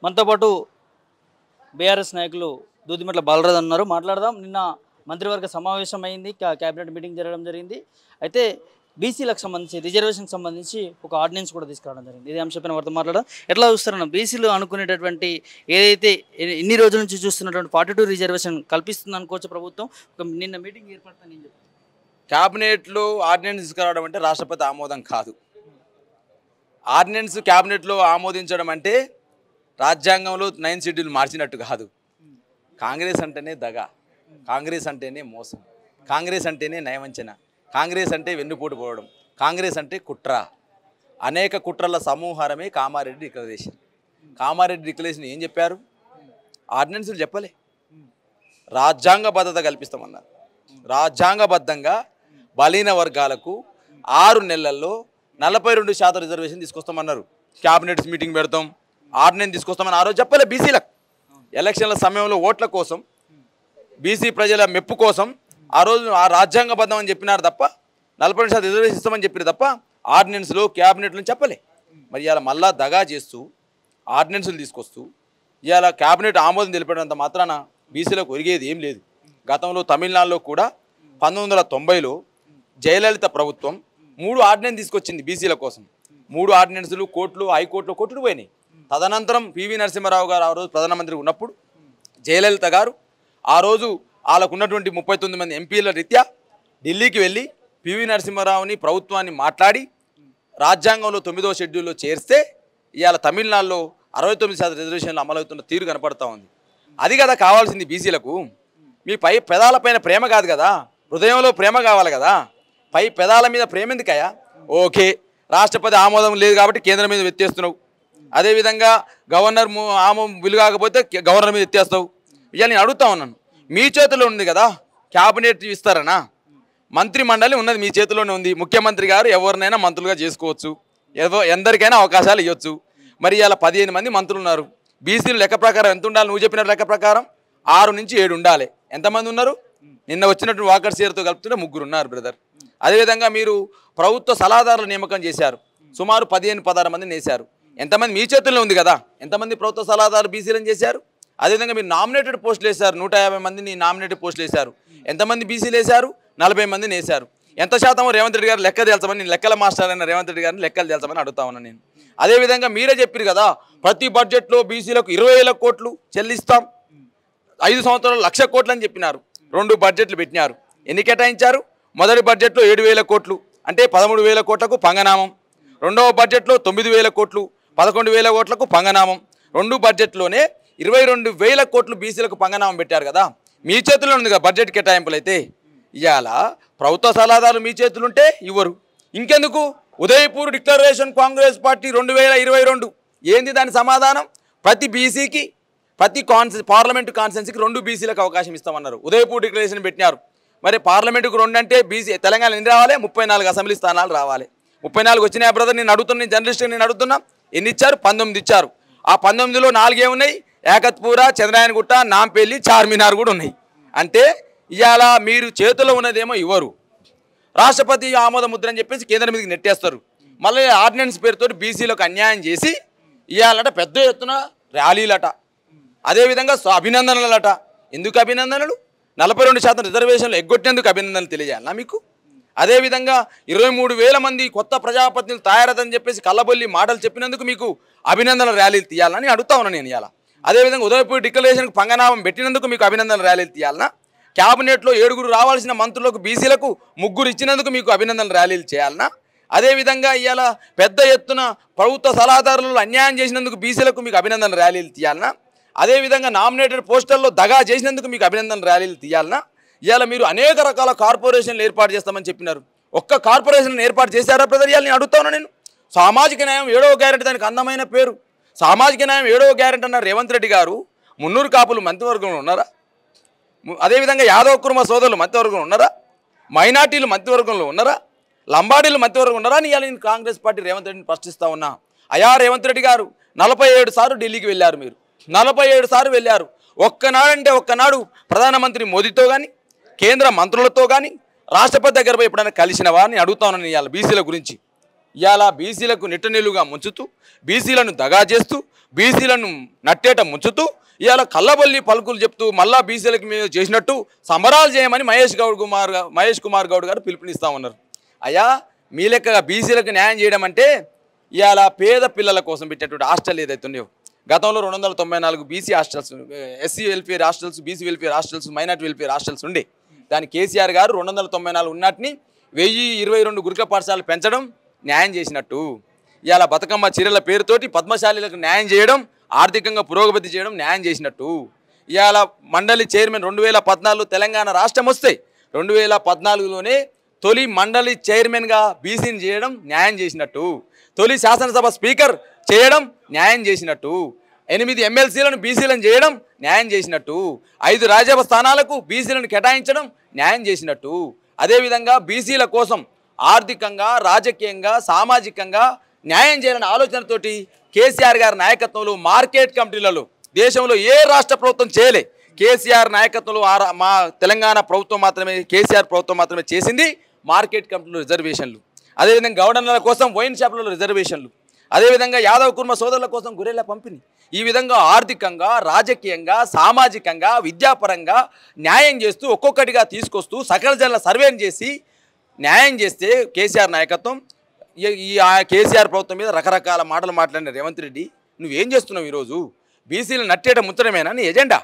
మనతో పాటు బీఆర్ఎస్ నాయకులు దూదిమెట్ల బాలరాజు ఉన్నారు. మాట్లాడదాం. నిన్న మంత్రివర్గ సమావేశం అయింది, క్యాబినెట్ మీటింగ్ జరగడం జరిగింది. అయితే బీసీలకు సంబంధించి రిజర్వేషన్కి సంబంధించి ఒక ఆర్డినెన్స్ కూడా తీసుకురావడం జరిగింది. ఇదే అంశంపైన వారితో మాట్లాడడం. ఎట్లా చూస్తారన్న బీసీలు అనుకునేటటువంటి ఏదైతే ఇన్ని రోజుల నుంచి చూస్తున్నటువంటి 42 రిజర్వేషన్ కల్పిస్తుంది అనుకోవచ్చు ప్రభుత్వం. నిన్న మీటింగ్ ఏర్పడుతుంది. నేను చెప్తాను, క్యాబినెట్లో ఆర్డినెన్స్ తీసుకురావడం అంటే రాష్ట్రపతి ఆమోదం కాదు. ఆర్డినెన్స్ క్యాబినెట్లో ఆమోదించడం అంటే రాజ్యాంగంలో 9 షెడ్యూల్ మార్చినట్టు కాదు. కాంగ్రెస్ అంటేనే దగ, కాంగ్రెస్ అంటేనే మోసం, కాంగ్రెస్ అంటేనే నయవంచన, కాంగ్రెస్ అంటే వెన్నుపోటు పోవడం, కాంగ్రెస్ అంటే కుట్ర. అనేక కుట్రల సమూహారమే కామారెడ్డి డిక్లరేషన్. కామారెడ్డి డిక్లరేషన్ ఏం చెప్పారు? ఆర్డినెన్స్లు చెప్పలే, రాజ్యాంగబద్ధత కల్పిస్తామన్నారు. రాజ్యాంగబద్ధంగా బలహీన వర్గాలకు 6 నెలల్లో 42% రిజర్వేషన్ తీసుకొస్తామన్నారు. క్యాబినెట్ మీటింగ్ పెడతాం, ఆర్డినెన్స్ తీసుకొస్తామని ఆ రోజు చెప్పలే. బీసీలకు ఎలక్షన్ల సమయంలో ఓట్ల కోసం, బీసీ ప్రజల మెప్పు కోసం ఆ రోజు ఆ రాజ్యాంగబద్ధం అని చెప్పినారు తప్ప 42% రిజర్వేషన్ ఇస్తామని చెప్పారు తప్ప ఆర్డినెన్స్లో క్యాబినెట్లో చెప్పలే. మరి ఇవాళ మళ్ళా దగా చేస్తూ ఆర్డినెన్స్లు తీసుకొస్తూ ఇవాళ క్యాబినెట్ ఆమోదం తెలిపేటంత మాత్రాన బీసీలకు ఒరిగేది ఏం లేదు. గతంలో తమిళనాడులో కూడా 1990లో జయలలిత ప్రభుత్వం 3 ఆర్డినెన్స్ తీసుకొచ్చింది బీసీల కోసం. 3 ఆర్డినెన్స్లు కోర్టులు, హైకోర్టులో కొట్టుడు పోయినాయి. తదనంతరం పివి నరసింహారావు గారు ఆ రోజు ప్రధానమంత్రి ఉన్నప్పుడు జయలలిత గారు ఆ రోజు వాళ్ళకు ఉన్నటువంటి 39 మంది ఎంపీల రీత్యా ఢిల్లీకి వెళ్ళి పివి నరసింహారావుని ప్రభుత్వాన్ని మాట్లాడి రాజ్యాంగంలో 9వ షెడ్యూల్లో చేర్స్తే ఇవాళ తమిళనాడులో 69% రిజర్వేషన్లు అమలవుతున్న తీరు కనపడతా ఉంది. అది కదా కావాల్సింది బీసీలకు. మీ పై పెదాలపైన ప్రేమ కాదు కదా, హృదయంలో ప్రేమ కావాలి కదా. పై పెదాల మీద ప్రేమ ఎందుకయ్యా? ఓకే, రాష్ట్రపతి ఆమోదం లేదు కాబట్టి కేంద్రం మీద ఎత్తేస్తున్నావు. అదేవిధంగా గవర్నర్ ఆమోదం విలువ కాకపోతే గవర్నర్ మీద ఎత్తేస్తావు. ఇవాళ నేను అడుగుతా ఉన్నాను, మీ చేతిలో ఉంది కదా క్యాబినెట్ ఇస్తారనా? మంత్రి మండలి ఉన్నది మీ చేతిలోనే ఉంది. ముఖ్యమంత్రి గారు ఎవరినైనా మంత్రులుగా చేసుకోవచ్చు, ఎందరికైనా అవకాశాలు ఇవ్వచ్చు. మరి ఇలా 15 మంది మంత్రులు ఉన్నారు. బీసీలు లెక్క ప్రకారం ఎంత ఉండాలి? నువ్వు చెప్పిన లెక్క ప్రకారం 6 నుంచి 7 ఉండాలి. ఎంతమంది ఉన్నారు? నిన్న వచ్చినటువంటి వాకర్ షేర్తో కలుపుతుంటే 3 ఉన్నారు బ్రదర్. అదేవిధంగా మీరు ప్రభుత్వ సలహాదారుల నియామకం చేశారు, సుమారు 15-16 మందిని వేశారు. ఎంతమంది? మీ చేతుల్లో ఉంది కదా. ఎంతమంది ప్రభుత్వ సలహాదారులు బీసీలను చేశారు? అదేవిధంగా మీరు నామినేటెడ్ పోస్టులు వేశారు, 150 మందిని నామినేటెడ్ పోస్టులు వేశారు. ఎంతమంది బీసీలు వేశారు? 40 మందిని వేశారు. ఎంత శాతం రేవంత్ రెడ్డి గారు లెక్క తేల్చమని, నేను లెక్కల మాస్టర్ అయిన రేవంత్ రెడ్డి గారిని లెక్కలు తేల్చమని అడుగుతా ఉన్నాను నేను. అదేవిధంగా మీరే చెప్పారు కదా ప్రతి బడ్జెట్లో బీసీలకు 20,000 కోట్లు చెల్లిస్తాం, 5 సంవత్సరాలు 1,00,000 కోట్లు అని చెప్పినారు. 2 బడ్జెట్లు పెట్టినారు. ఎన్ని కేటాయించారు? మొదటి బడ్జెట్లో 7,000 కోట్లు అంటే 13,000 కోట్లకు పంగనామం. రెండవ బడ్జెట్లో 9,000 కోట్లు 11,000 కోట్లకు పంగనామం. 2 బడ్జెట్లోనే 22,000 కోట్లు బీసీలకు పంగనామం పెట్టారు కదా. మీ చేతిలో ఉంది కదా బడ్జెట్ కేటాయింపులు. అయితే ఇవాళ ప్రభుత్వ సలహాదారులు మీ చేతులుంటే ఇవ్వరు. ఇంకెందుకు? ఉదయపూర్ డిక్లరేషన్ కాంగ్రెస్ పార్టీ 2022 ఏంది దాని సమాధానం? ప్రతి బీసీకి, ప్రతి పార్లమెంటు కాన్స్టిట్యున్సీకి 2 బీసీలకు అవకాశం ఇస్తామన్నారు. ఉదయపూర్ డిక్లరేషన్ పెట్టినారు. మరి పార్లమెంటుకు 2 అంటే బీసీ తెలంగాణ ఎన్ని రావాలి? 34 అసెంబ్లీ స్థానాలు రావాలి. 34 వచ్చినాయి బ్రదర్. నేను అడుగుతున్నా, నేను జర్నలిస్ట్గా నేను అడుగుతున్నా, ఎన్ని ఇచ్చారు? 19 ఇచ్చారు. ఆ 19లో 4 ఏమున్నాయి? ఏకత్పూర, చంద్రాయనగుట్ట, నాంపల్లి, చార్మినార్ కూడా ఉన్నాయి. అంటే ఇవాళ మీరు చేతిలో ఉన్నదేమో ఇవ్వరు, రాష్ట్రపతి ఆమోద ముద్ర అని చెప్పేసి కేంద్రం మీదకి నెట్టేస్తారు. మళ్ళీ ఆర్డినెన్స్ పేరుతో బీసీలకు అన్యాయం చేసి ఇవాళట పెద్ద ఎత్తున ర్యాలీలట, అదేవిధంగా అభినందనలట. ఎందుకు అభినందనలు? 42% రిజర్వేషన్లు ఎగ్గొట్టేందుకు అభినందనలు తెలియజేయాలా మీకు? అదేవిధంగా 23,000 మంది కొత్త ప్రజాప్రతినిధులు తయారదని చెప్పేసి కళ్ళబొల్లి మాటలు చెప్పినందుకు మీకు అభినందనల ర్యాలీలు తీయాలని అడుగుతా ఉన్నాను నేను ఇవాళ. అదేవిధంగా ఉదయపూర్ డిక్లరేషన్కి పంగనామం పెట్టినందుకు మీకు అభినందనల ర్యాలీలు తీయాలనా? క్యాబినెట్లో 7 రావాల్సిన మంత్రులకు బీసీలకు 3 ఇచ్చినందుకు మీకు అభినందనల ర్యాలీలు చేయాలనా? అదేవిధంగా ఇవాళ పెద్ద ఎత్తున ప్రభుత్వ సలహాదారులు అన్యాయం చేసినందుకు బీసీలకు మీకు అభినందనల ర్యాలీలు తీయాలనా? అదేవిధంగా నామినేటెడ్ పోస్టర్లో దగా చేసినందుకు మీకు అభినందనల ర్యాలీలు తీయాలనా? ఇవాళ మీరు అనేక రకాల కార్పొరేషన్లు ఏర్పాటు చేస్తామని చెప్పినారు. ఒక్క కార్పొరేషన్ ఏర్పాటు చేశారా బ్రదర్? ఇవాళ నేను అడుగుతాను నేను. సామాజిక న్యాయం 7వ గ్యారెంటీ, దానికి అందమైన పేరు సామాజిక న్యాయం 7వ గ్యారెంటీ అన్నారు రేవంత్ రెడ్డి గారు. 300 కాపులు మంత్రివర్గంలో ఉన్నారా? అదేవిధంగా యాదవ కుర్మ సోదరులు మంత్రివర్గంలో ఉన్నారా? మైనార్టీలు మంత్రివర్గంలో ఉన్నారా? లంబాడీలు మంత్రివర్గం ఉన్నారా అని ఇవాళ నేను కాంగ్రెస్ పార్టీ రేవంత్ రెడ్డిని ప్రశ్నిస్తా ఉన్నా. అయా రేవంత్ రెడ్డి గారు 47 సార్లు ఢిల్లీకి వెళ్ళారు. మీరు 47 సార్లు వెళ్ళారు. ఒక్కనాడంటే ఒక్కనాడు ప్రధానమంత్రి మోదీతో కానీ, కేంద్ర మంత్రులతో కానీ, రాష్ట్రపతి దగ్గర పోయి ఎప్పుడైనా కలిసినవా అని అడుగుతా ఉన్నాను ఇవాళ బీసీల గురించి. ఇవాళ బీసీలకు నిట్టనీలుగా ముంచుతూ, బీసీలను దగా చేస్తూ, బీసీలను నట్టేట ముంచుతూ, ఇవాళ కల్లబల్లి పలుకులు చెప్తూ మళ్ళా బీసీలకు మీద చేసినట్టు సంబరాలు చేయమని మహేష్ కుమార్ గౌడ్ గారు పిలుపునిస్తూ ఉన్నారు. అయ్యా మీ లెక్కగా బీసీలకు న్యాయం చేయడం అంటే ఇవాళ పేద పిల్లల కోసం పెట్టేటువంటి హాస్టల్ ఏదైతే ఉన్నాయో, గతంలో 294 BC hostels, SC welfare hostels, BC welfare hostels, minority welfare hostels ఉండే. దాని కేసీఆర్ గారు 294 ఉన్నటిని 1022 గురుకుల పాఠశాలలు పెంచడం న్యాయం చేసినట్టు, ఇవాళ బతుకమ్మ చీరల పేరుతోటి పద్మశాలీలకు న్యాయం చేయడం, ఆర్థికంగా పురోగతి చేయడం న్యాయం చేసినట్టు, ఇవాళ మండలి చైర్మన్ 2014 తెలంగాణ రాష్ట్రం వస్తే 2014లోనే తొలి మండలి చైర్మన్గా బీసీని చేయడం న్యాయం చేసినట్టు, తొలి శాసనసభ స్పీకర్ చేయడం న్యాయం చేసినట్టు, 8 ఎమ్మెల్సీలను బీసీలను చేయడం న్యాయం చేసినట్టు, 5 రాజ్యసభ స్థానాలకు బీసీలను కేటాయించడం న్యాయం చేసినట్టు, అదేవిధంగా బీసీల కోసం ఆర్థికంగా, రాజకీయంగా, సామాజికంగా న్యాయం చేయాలనే ఆలోచనతోటి కేసీఆర్ గారి నాయకత్వంలో మార్కెట్ కమిటీలలో దేశంలో ఏ రాష్ట్ర ప్రభుత్వం చేయలే. కేసీఆర్ నాయకత్వంలో మా తెలంగాణ ప్రభుత్వం మాత్రమే, కేసీఆర్ ప్రభుత్వం మాత్రమే చేసింది మార్కెట్ కమిటీలో రిజర్వేషన్లు, అదేవిధంగా గౌడన్నల కోసం వైన్ షాపులలో రిజర్వేషన్లు, అదేవిధంగా యాదవ్ కుర్మ సోదరుల కోసం గొర్రెల పంపిణీ. ఈ విధంగా ఆర్థికంగా, రాజకీయంగా, సామాజికంగా, విద్యాపరంగా న్యాయం చేస్తూ ఒక్కొక్కటిగా తీసుకొస్తూ సకల జనుల సర్వేని చేసి న్యాయం చేస్తే కేసీఆర్ నాయకత్వం, ఈ కేసీఆర్ ప్రభుత్వం మీద రకరకాల మాటలు మాట్లాడిన రేవంత్ రెడ్డి నువ్వేం చేస్తున్నావు? ఈరోజు బీసీలు నట్టేట ముచ్చడమేనా నీ ఎజెండా?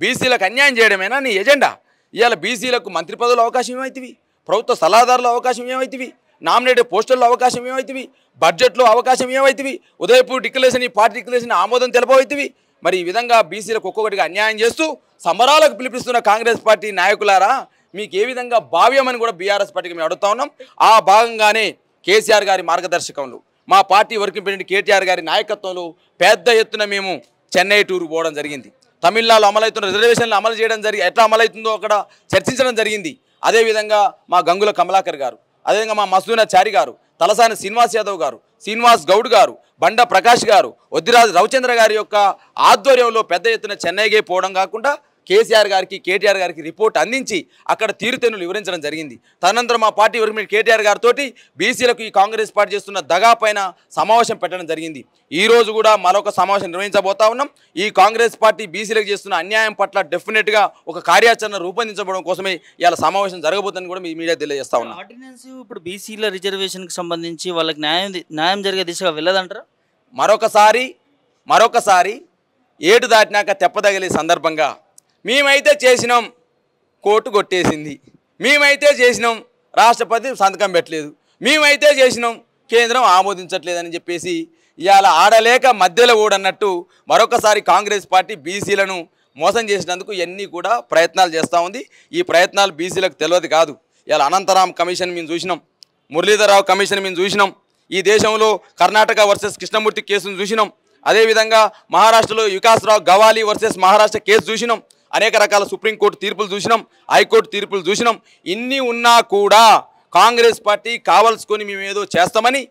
బీసీలకు అన్యాయం చేయడమేనా నీ ఎజెండా? ఇవాళ బీసీలకు మంత్రి పదవుల అవకాశం ఏమవుతుంది? ప్రభుత్వ సలహాదారుల అవకాశం ఏమవుతుంది? నామినేటెడ్ పోస్టుల్లో అవకాశం ఏమవుతుంది? బడ్జెట్లో అవకాశం ఏమవుతుంది? ఉదయపూర్ డిక్లరేషన్, ఈ పార్టీ డిక్లరేషన్ ఆమోదం తెలపవుతుంది. మరి ఈ విధంగా బీసీలకు ఒక్కొక్కటిగా అన్యాయం చేస్తూ సంబరాలకు పిలిపిస్తున్న కాంగ్రెస్ పార్టీ నాయకులారా, మీకు ఏ విధంగా భావ్యమని కూడా బీఆర్ఎస్ పార్టీకి మేము అడుగుతా ఉన్నాం. ఆ భాగంగానే కేసీఆర్ గారి మార్గదర్శకంలో, మా పార్టీ వర్కింగ్ ప్రెసిడెంట్ కేటీఆర్ గారి నాయకత్వంలో పెద్ద ఎత్తున మేము చెన్నై టూర్ పోవడం జరిగింది. తమిళనాడులో అమలవుతున్న రిజర్వేషన్లు అమలు చేయడం ఎట్లా అమలవుతుందో అక్కడ చర్చించడం జరిగింది. అదేవిధంగా మా గంగుల కమలాకర్ గారు, అదేవిధంగా మా మసూనా చారి గారు, తలసాని శ్రీనివాస్ యాదవ్ గారు, శ్రీనివాస్ గౌడ్ గారు, బండ ప్రకాష్ గారు, వద్దిరాజు రవిచంద్ర గారి యొక్క ఆధ్వర్యంలో పెద్ద ఎత్తున చెన్నైకే పోవడం కాకుండా కేసీఆర్ గారికి, కేటీఆర్ గారికి రిపోర్ట్ అందించి అక్కడ తీరుతెన్నులు వివరించడం జరిగింది. తదనంతరం మా పార్టీ వర్కింగ్ కేటీఆర్ గారితో బీసీలకు ఈ కాంగ్రెస్ పార్టీ చేస్తున్న దగా పైన సమావేశం పెట్టడం జరిగింది. ఈ రోజు కూడా మరొక సమావేశం నిర్వహించబోతా ఉన్నాం. ఈ కాంగ్రెస్ పార్టీ బీసీలకు చేస్తున్న అన్యాయం పట్ల డెఫినెట్గా ఒక కార్యాచరణ రూపొందించబడడం కోసమే ఇవాళ సమావేశం జరగబోతుందని కూడా మీ మీడియా తెలియజేస్తా ఉన్నాం. ఆర్డినెన్స్ ఇప్పుడు బీసీల రిజర్వేషన్కి సంబంధించి వాళ్ళకి న్యాయం జరిగే దిశగా వెళ్ళదంటారా? మరొకసారి ఏటు దాటినాక తెప్పదగిలే సందర్భంగా మేమైతే చేసినాం, కోర్టు కొట్టేసింది, మేమైతే చేసినాం, రాష్ట్రపతి సంతకం పెట్టలేదు, మేమైతే చేసినాం, కేంద్రం ఆమోదించట్లేదని చెప్పేసి ఇవాళ ఆడలేక మధ్యలో ఓడన్నట్టు మరొకసారి కాంగ్రెస్ పార్టీ బీసీలను మోసం చేసినందుకు ఎన్ని కూడా ప్రయత్నాలు చేస్తూ ఉంది. ఈ ప్రయత్నాలు బీసీలకు తెలియదు కాదు. ఇవాళ అనంతరాం కమిషన్ మేము చూసినాం, మురళీధరరావు కమిషన్ మేము చూసినాం, ఈ దేశంలో కర్ణాటక వర్సెస్ కృష్ణమూర్తి కేసును చూసినాం, అదేవిధంగా మహారాష్ట్రలో వికాస్రావు గవాలి వర్సెస్ మహారాష్ట్ర కేసు చూసినాం, అనేక రకాల సుప్రీంకోర్టు తీర్పులు చూసినాం, హైకోర్టు తీర్పులు చూసినాం. ఇన్ని ఉన్నా కూడా కాంగ్రెస్ పార్టీ కావలసుకొని మేము ఏదో చేస్తామని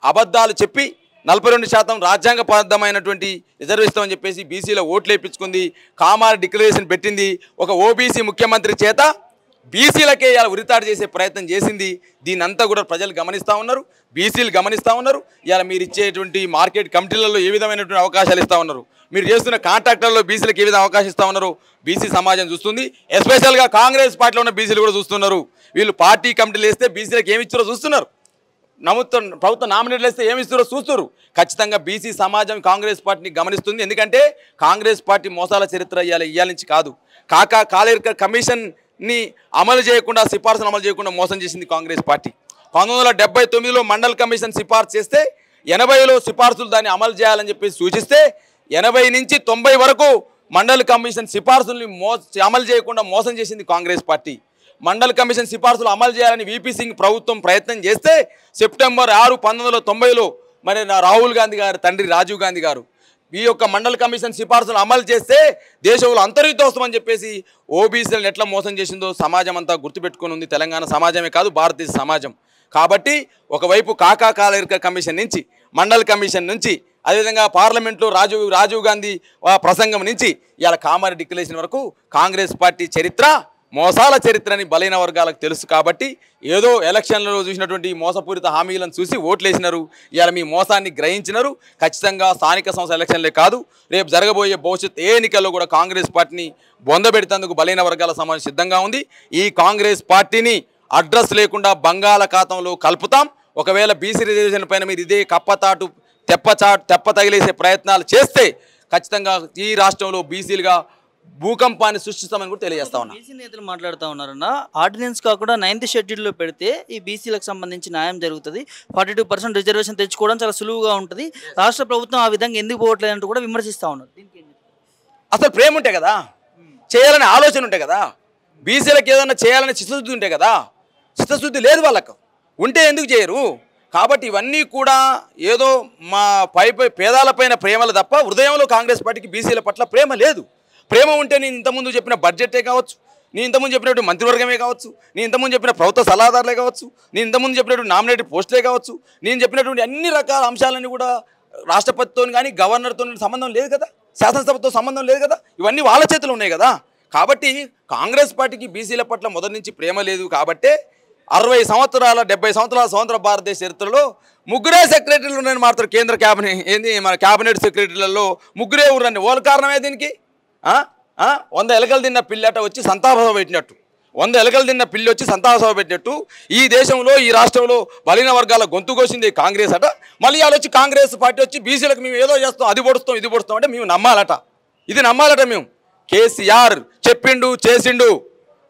అబద్ధాలు చెప్పి 42% రాజ్యాంగబద్ధమైనటువంటి రిజర్వేషన్ అని చెప్పేసి బీసీలో ఓట్లు వేయించుకుంది, కామారెడ్డి డిక్లరేషన్ పెట్టింది, ఒక ఓబీసీ ముఖ్యమంత్రి చేత బీసీలకే ఇలా ఉరితాడు చేసే ప్రయత్నం చేసింది. దీన్నంతా కూడా ప్రజలు గమనిస్తూ ఉన్నారు, బీసీలు గమనిస్తూ ఉన్నారు. ఇలా మీరు ఇచ్చేటువంటి మార్కెట్ కమిటీలలో ఏ విధమైనటువంటి అవకాశాలు ఇస్తూ ఉన్నారు, మీరు చేస్తున్న కాంట్రాక్టర్లో బీసీలకు ఏ విధంగా అవకాశం ఇస్తూ ఉన్నారు బీసీ సమాజం చూస్తుంది. ఎస్పెషల్గా కాంగ్రెస్ పార్టీలో ఉన్న బీసీలు కూడా చూస్తున్నారు. వీళ్ళు పార్టీ కమిటీలు వేస్తే బీసీలకు ఏమి ఇచ్చారో చూస్తున్నారు, ప్రభుత్వం నామినేట్లు వేస్తే ఏమి ఇస్తారో చూస్తున్నారు. ఖచ్చితంగా బీసీ సమాజం కాంగ్రెస్ పార్టీని గమనిస్తుంది. ఎందుకంటే కాంగ్రెస్ పార్టీ మోసాల చరిత్ర ఇవాళ నుంచి కాదు. కాలేకర్ కమిషన్ని అమలు చేయకుండా, సిఫార్సును అమలు చేయకుండా మోసం చేసింది కాంగ్రెస్ పార్టీ. 1979లో మండల్ కమిషన్ సిఫార్సు చేస్తే 80లో సిఫార్సులు దాన్ని అమలు చేయాలని చెప్పేసి సూచిస్తే 80 నుంచి 90 వరకు మండల్ కమిషన్ సిఫార్సుల్ని అమలు చేయకుండా మోసం చేసింది కాంగ్రెస్ పార్టీ. మండల్ కమిషన్ సిఫార్సులు అమలు చేయాలని వీపీ సింగ్ ప్రభుత్వం ప్రయత్నం చేస్తే సెప్టెంబర్ 6, 1990లో మరి రాహుల్ గాంధీ గారు తండ్రి రాజీవ్ గాంధీ గారు ఈ యొక్క మండల్ కమిషన్ సిఫార్సులు అమలు చేస్తే దేశంలో అంతర్యుద్ధం అని చెప్పేసి ఓబీసీలను ఎట్లా మోసం చేసిందో సమాజం అంతా గుర్తుపెట్టుకుని ఉంది. తెలంగాణ సమాజమే కాదు, భారతదేశ సమాజం. కాబట్టి ఒకవైపు కాలేకర్ కమిషన్ నుంచి, మండల్ కమిషన్ నుంచి, అదేవిధంగా పార్లమెంట్లో రాజీవ్ గాంధీ ప్రసంగం నుంచి ఇవాళ కామారెడ్డి డిక్లరేషన్ వరకు కాంగ్రెస్ పార్టీ చరిత్ర మోసాల చరిత్రని బలైన వర్గాలకు తెలుసు కాబట్టి ఏదో ఎలక్షన్లలో చూసినటువంటి మోసపూరిత హామీలను చూసి ఓట్లేసినారు. ఇవాళ మీ మోసాన్ని గ్రహించినారు. ఖచ్చితంగా స్థానిక సంస్థ ఎలక్షన్లే కాదు, రేపు జరగబోయే భవిష్యత్ ఏ ఎన్నికల్లో కూడా కాంగ్రెస్ పార్టీని బొందబెడేందుకు బలైన వర్గాల సమాజం సిద్ధంగా ఉంది. ఈ కాంగ్రెస్ పార్టీని అడ్రస్ లేకుండా బంగాళాఖాతంలో కలుపుతాం. ఒకవేళ బీసీ రిజర్వేషన్ పైన మీరు ఇదే కప్పతాటు తెప్ప తగిలేసే ప్రయత్నాలు చేస్తే ఖచ్చితంగా ఈ రాష్ట్రంలో బీసీలుగా భూకంపాన్ని సృష్టిస్తామని కూడా తెలియజేస్తా ఉన్నా. బీసీ నేతలు మాట్లాడుతూ ఉన్నారన్న, ఆర్డినెన్స్ కాకుండా 9th షెడ్యూల్లో పెడితే ఈ బీసీలకు సంబంధించి న్యాయం జరుగుతుంది, 42% రిజర్వేషన్ తెచ్చుకోవడం చాలా సులువుగా ఉంటుంది, రాష్ట్ర ప్రభుత్వం ఆ విధంగా ఎందుకు పోవట్లేదు అంటూ కూడా విమర్శిస్తూ ఉన్నారు. అసలు ప్రేమ ఉంటే కదా, చేయాలనే ఆలోచన ఉంటే కదా, బీసీలకు ఏదైనా చేయాలనే చిత్తశుద్ధి ఉంటే కదా. చిత్తశుద్ధి లేదు వాళ్ళకు, ఉంటే ఎందుకు చేయరు? కాబట్టి ఇవన్నీ కూడా ఏదో మా పేదాలపైన ప్రేమలు తప్ప హృదయంలో కాంగ్రెస్ పార్టీకి బీసీల పట్ల ప్రేమ లేదు. ప్రేమ ఉంటే నేను ఇంతకుముందు చెప్పిన బడ్జెటే కావచ్చు, నేను ఇంతకుముందు చెప్పినట్టు మంత్రివర్గమే కావచ్చు, నేను ఇంతకుముందు చెప్పిన ప్రభుత్వ సలహాదారులే కావచ్చు, నేను ఇంతకుముందు చెప్పినట్టు నామినేటెడ్ పోస్టులే కావచ్చు, నేను చెప్పినటువంటి అన్ని రకాల అంశాలన్నీ కూడా రాష్ట్రపతితో కానీ గవర్నర్తో సంబంధం లేదు కదా, శాసనసభతో సంబంధం లేదు కదా, ఇవన్నీ వాళ్ళ చేతులు ఉన్నాయి కదా. కాబట్టి కాంగ్రెస్ పార్టీకి బీసీల పట్ల మొదటి నుంచి ప్రేమ లేదు. కాబట్టే 60 సంవత్సరాల 70 సంవత్సరాల స్వతంత్ర భారతదేశ చరిత్రలో ముగ్గురే సెక్రటరీలు ఉన్నాయని మాత్రం కేంద్ర మన క్యాబినెట్ సెక్రటరీలలో ముగ్గురే ఊరని. వాళ్ళ కారణమే దీనికి 100 ఎలకలు తిన్న పిల్లట వచ్చి సంతాప సభ పెట్టినట్టు, 100 ఎలకలు తిన్న పిల్లి వచ్చి సంతాప సభ పెట్టినట్టు ఈ దేశంలో ఈ రాష్ట్రంలో బలిన వర్గాల గొంతు కోసింది కాంగ్రెస్ అట. మళ్ళీ వాళ్ళు వచ్చి కాంగ్రెస్ పార్టీ వచ్చి బీసీలకు మేము ఏదో చేస్తాం, అది పొడుస్తాం ఇది పొడుస్తాం అంటే మేము నమ్మాలట, ఇది నమ్మాలట. మేము కేసీఆర్ చెప్పిండు, చేసిండు,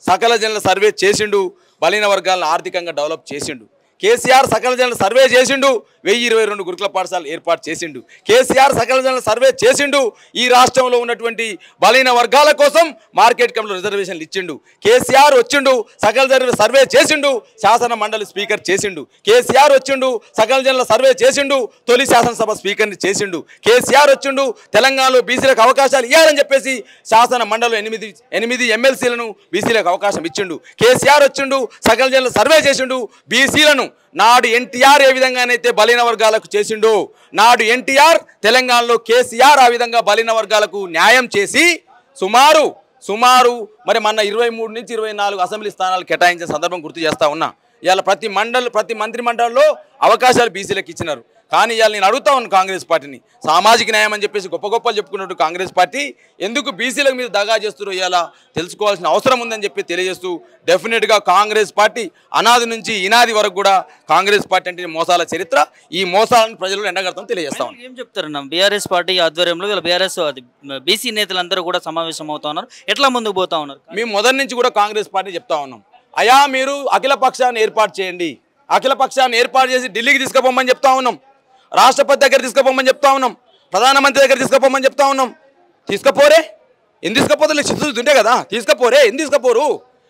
సకల జనుల సర్వే చేసిండు, బలిన వర్గాలను ఆర్థికంగా డెవలప్ చేసిండు. కేసీఆర్ సకల జనుల సర్వే చేసిండు, 1022 గురుకుల పాఠశాలలు ఏర్పాటు చేసిండు. కేసీఆర్ సకల జనుల సర్వే చేసిండు, ఈ రాష్ట్రంలో ఉన్నటువంటి బలైన వర్గాల కోసం మార్కెట్ కమిటీలో రిజర్వేషన్లు ఇచ్చిండు. కేసీఆర్ వచ్చిండు, సకల జనుల సర్వే చేసిండు, శాసన మండలి స్పీకర్ చేసిండు. కేసీఆర్ వచ్చిండు, సకల జనుల సర్వే చేసిండు, తొలి శాసనసభ స్పీకర్ని చేసిండు. కేసీఆర్ వచ్చిండు, తెలంగాణలో బీసీలకు అవకాశాలు ఇవ్వాలని చెప్పేసి శాసన మండలిలో 8 ఎమ్మెల్సీలను బీసీలకు అవకాశం ఇచ్చిండు. కేసీఆర్ వచ్చిండు, సకల జనుల సర్వే చేసిండు, బీసీలను నాడు ఎన్టీఆర్ ఏ విధంగానైతే బలిన వర్గాలకు చేసిండు, నాడు ఎన్టీఆర్ తెలంగాణలో కేసీఆర్ ఆ విధంగా బలిన వర్గాలకు న్యాయం చేసి సుమారు మరి మన 23 నుంచి 24 అసెంబ్లీ స్థానాలు కేటాయించిన సందర్భం గుర్తు చేస్తా ఉన్నా. ఇవాళ ప్రతి మంత్రి మండలిలో అవకాశాలు బీసీలకు ఇచ్చినారు. కానీ ఇవాళ నేను అడుగుతా ఉన్నాను కాంగ్రెస్ పార్టీని, సామాజిక న్యాయం అని చెప్పేసి గొప్పలు చెప్పుకున్నట్టు కాంగ్రెస్ పార్టీ ఎందుకు బీసీల మీద దగా చేస్తారో ఇవాళ తెలుసుకోవాల్సిన అవసరం ఉందని చెప్పి తెలియజేస్తూ, డెఫినెట్గా కాంగ్రెస్ పార్టీ అనాది నుంచి ఈనాది వరకు కూడా కాంగ్రెస్ పార్టీ అంటే మోసాల చరిత్ర, ఈ మోసాలను ప్రజలు ఎండగడతాం తెలియజేస్తా ఉన్నాం. ఏం చెప్తారన్న, బీఆర్ఎస్ పార్టీ ఆధ్వర్యంలో వీళ్ళ బీఆర్ఎస్ బీసీ నేతలందరూ కూడా సమావేశం అవుతా ఉన్నారు, ఎట్లా ముందుకు పోతా ఉన్నారు? మేము మొదటి నుంచి కూడా కాంగ్రెస్ పార్టీ చెప్తా ఉన్నాం, అయా మీరు అఖిల పక్షాన్ని ఏర్పాటు చేయండి, అఖిల పక్షాన్ని ఏర్పాటు చేసి ఢిల్లీకి తీసుకుపోమని చెప్తా ఉన్నాం, రాష్ట్రపతి దగ్గర తీసుకుపోమని చెప్తా ఉన్నాం, ప్రధానమంత్రి దగ్గర తీసుకుపోమని చెప్తా ఉన్నాం. తీసుకుపోరే, ఎందుకు తీసుకపోతే చిత్తశుద్ధి ఉంటే కదా, తీసుకుపోరే, ఎందుకు తీసుకుపోరు?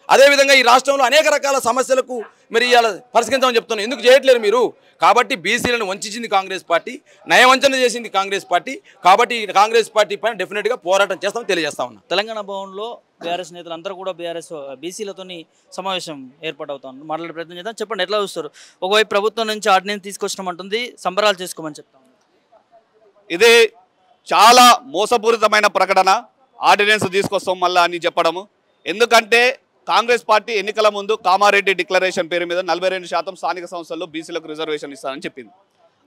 అదేవిధంగా ఈ రాష్ట్రంలో అనేక రకాల సమస్యలకు మరి ఇవాళ పరిష్కరించమని చెప్తున్నాం, ఎందుకు చేయట్లేరు మీరు? కాబట్టి బీసీలను వంచింది కాంగ్రెస్ పార్టీ, నయవంచన చేసింది కాంగ్రెస్ పార్టీ. కాబట్టి కాంగ్రెస్ పార్టీ పైన డెఫినెట్గా పోరాటం చేస్తామని తెలియజేస్తా ఉన్నా. తెలంగాణ భవన్లో బీఆర్ఎస్ నేతలు అందరూ కూడా బీసీలతో సమావేశం ఏర్పాటవుతాం, మాట్లాడే ప్రయత్నం చేద్దాం. చెప్పండి, ఎట్లా చూస్తారు? ఒకవైపు ప్రభుత్వం నుంచి ఆర్డినెన్స్ తీసుకొచ్చినామంటుంది, సంబరాలు చేసుకోమని చెప్తాం. ఇది చాలా మోసపూరితమైన ప్రకటన, ఆర్డినెన్స్ తీసుకొస్తాం మళ్ళీ అని చెప్పడము. ఎందుకంటే కాంగ్రెస్ పార్టీ ఎన్నికల ముందు కామారెడ్డి డిక్లరేషన్ పేరు మీద 42% స్థానిక సంస్థల్లో బీసీలకు రిజర్వేషన్ ఇస్తామని చెప్పింది.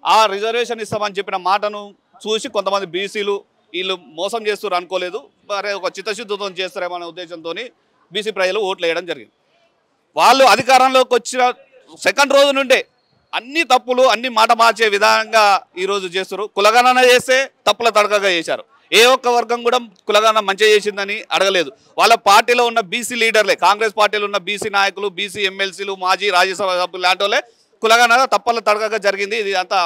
ఆ రిజర్వేషన్ ఇస్తామని చెప్పిన మాటను చూసి కొంతమంది బీసీలు వీళ్ళు మోసం చేస్తారు అనుకోలేదు, మరి ఒక చిత్తశుద్ధితో చేస్తారేమనే ఉద్దేశంతో బీసీ ప్రజలు ఓట్లు వేయడం జరిగింది. వాళ్ళు అధికారంలోకి వచ్చిన సెకండ్ రోజు నుండే అన్ని తప్పులు అన్ని మాట మార్చే విధంగా ఈరోజు చేస్తారు. కులగణన చేస్తే తప్పుల తడకగా చేశారు. ఏ ఒక్క వర్గం కూడా కులగణన మంచిగా చేసిందని అడగలేదు. వాళ్ళ పార్టీలో ఉన్న బీసీ లీడర్లే, కాంగ్రెస్ పార్టీలో ఉన్న బీసీ నాయకులు, బీసీ ఎమ్మెల్సీలు, మాజీ రాజ్యసభ సభ్యులు లాంటి వాళ్ళే కులగణన తప్పుల తడకగా జరిగింది, ఇది అంతా